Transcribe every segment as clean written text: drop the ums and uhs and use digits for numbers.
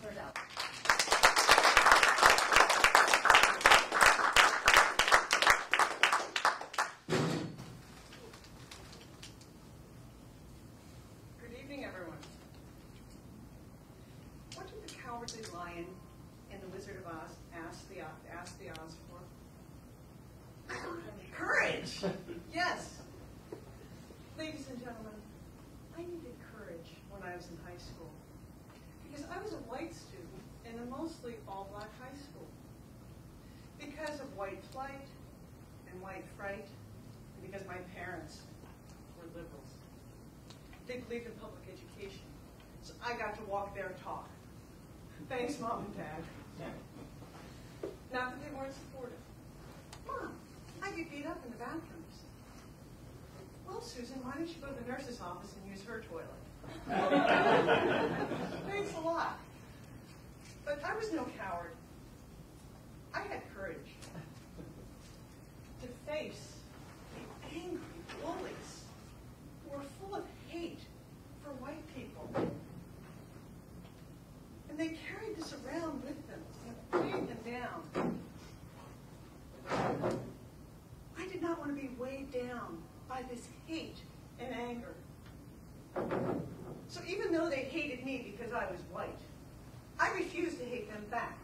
Tordella. Good evening, everyone. What did the Cowardly Lion in The Wizard of Oz ask the Oz for? Courage! Yes. Ladies and gentlemen, I needed courage when I was in high school because I was a white student in a mostly all-black high school. Because of white flight and white fright, and because my parents were liberals. They believed in public education, so I got to walk their talk. Thanks, Mom and Dad. Not that they weren't supportive. Mom, I get beat up in the bathrooms. Well, Susan, why don't you go to the nurse's office and use her toilet? Thanks a lot. But I was no coward. I had courage to face the angry bullies who were full of hate for white people. And they carried this around with them and weighed them down. I did not want to be weighed down by this hate and anger. So even though they hated me because I was white, I refused to hate them back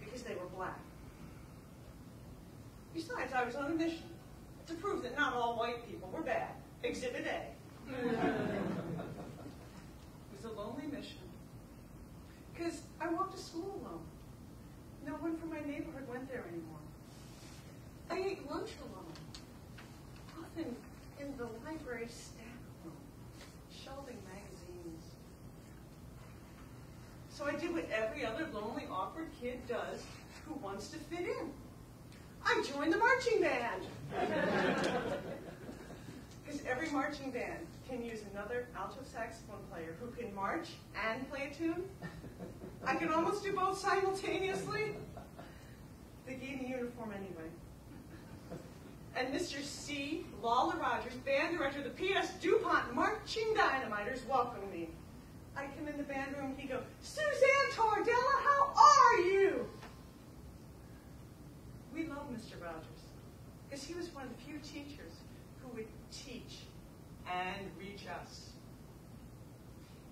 because they were black. Besides, I was on a mission to prove that not all white people were bad. Exhibit A. It was a lonely mission because I walked to school alone. No one from my neighborhood went there anymore. I ate lunch alone, often in the library staff room, shelving magazines. So I did what every other lonely, awkward kid does who wants to fit in. I joined the marching band. Because every marching band can use another alto saxophone player who can march and play a tune. I can almost do both simultaneously. They gave me uniform anyway. And Mr. C. Lawler Rogers, band director of the P.S. DuPont Marching Dynamiters, welcomed me. I come in the band room, he goes, "SusanT Tordella, how are you?" We love Mr. Rogers, because he was one of the few teachers who would teach and reach us.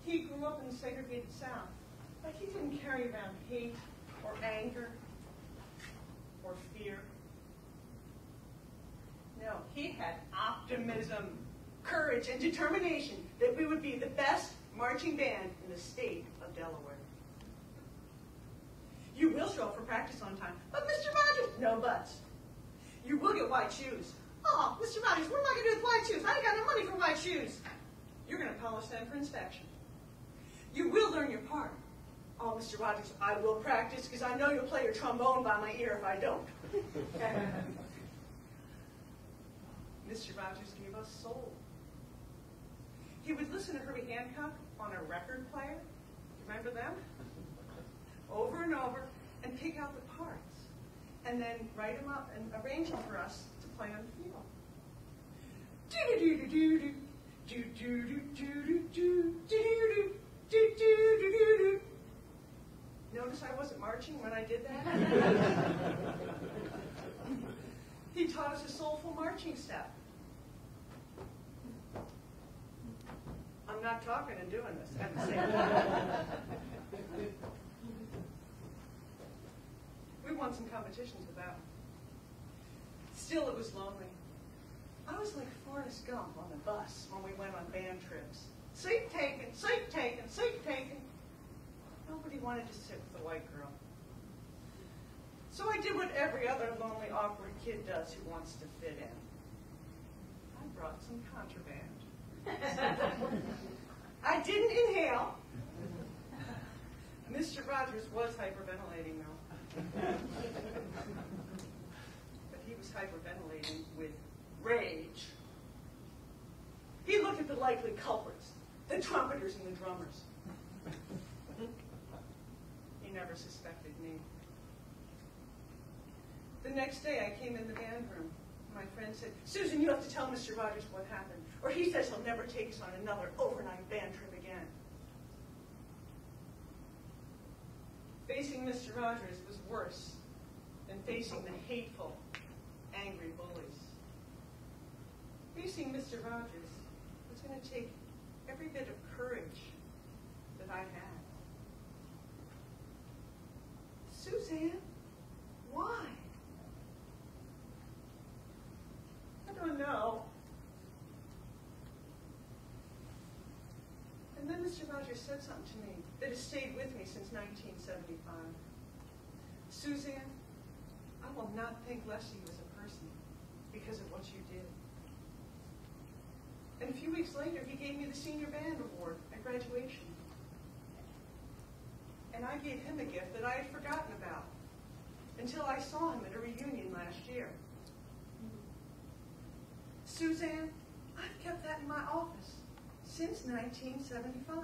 He grew up in the segregated South, but he didn't carry around hate or anger or fear. No, he had optimism, courage, and determination that we would be the best marching band in the state of Delaware. You will show up for practice on time. But Mr. Rogers, no buts. You will get white shoes. Oh, Mr. Rogers, what am I going to do with white shoes? I ain't got no money for white shoes. You're going to polish them for inspection. You will learn your part. Oh, Mr. Rogers, I will practice because I know you'll play your trombone by my ear if I don't. Mr. Rogers gave us soul. He would listen to Herbie Hancock on a record player. Remember them? Over and over, and pick out the parts, and then write them up and arrange them for us to play on the field. Do-do-do-do-do-do, do-do-do-do-do-do, do-do-do-do-do-do-do. Notice I wasn't marching when I did that? He taught us a soulful marching step. I'm not talking and doing this at the same time. We won some competitions with that. Still, it was lonely. I was like Forrest Gump on the bus when we went on band trips. Seat taken, seat taken, seat taken. Nobody wanted to sit with the white girl. So I did what every other lonely, awkward kid does who wants to fit in. I brought some contraband. I didn't inhale. Mr. Rogers was hyperventilating, though. But he was hyperventilating with rage. He looked at the likely culprits, the trumpeters and the drummers. He never suspected me. The next day, I came in the band room. My friend said, "Susan, you have to tell Mr. Rogers what happened, or he says he'll never take us on another overnight band trip again." facing Mr. Rogers was worse than facing the hateful, angry bullies. Facing Mr. Rogers was going to take every bit of courage that I had. Suzanne, why? I don't know. And then Mr. Rogers said something to me that has stayed with me since 1975. Suzanne, I will not think less of you as a person because of what you did. And a few weeks later, he gave me the Senior Band Award at graduation. And I gave him a gift that I had forgotten about until I saw him at a reunion last year. Suzanne, I've kept that in my office since 1975.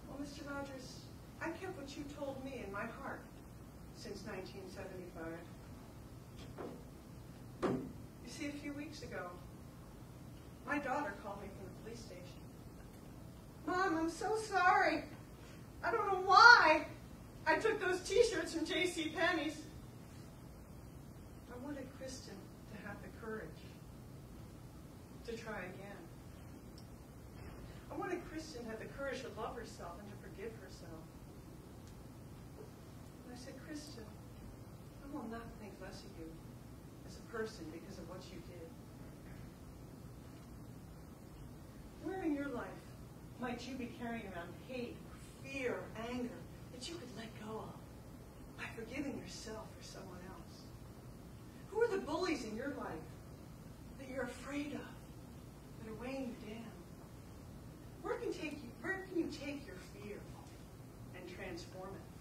Well, Mr. Rogers, I kept what you told me in my heart since 1975. You see, a few weeks ago, my daughter called me from the police station. Mom, I'm so sorry. I don't know why I took those T-shirts from JCPenney's. I wanted Kristen to have the courage to try again. I wanted Kristen to have the courage to love herself and to forgive herself. And I said, Kristen, I will not think less of you as a person because of what you did. Where in your life might you be carrying around hate, fear, anger that you could let go of by forgiving yourself or someone else? Who are the bullies in your life that you're afraid of, that are weighing you down? Where can you take your fear and transform it?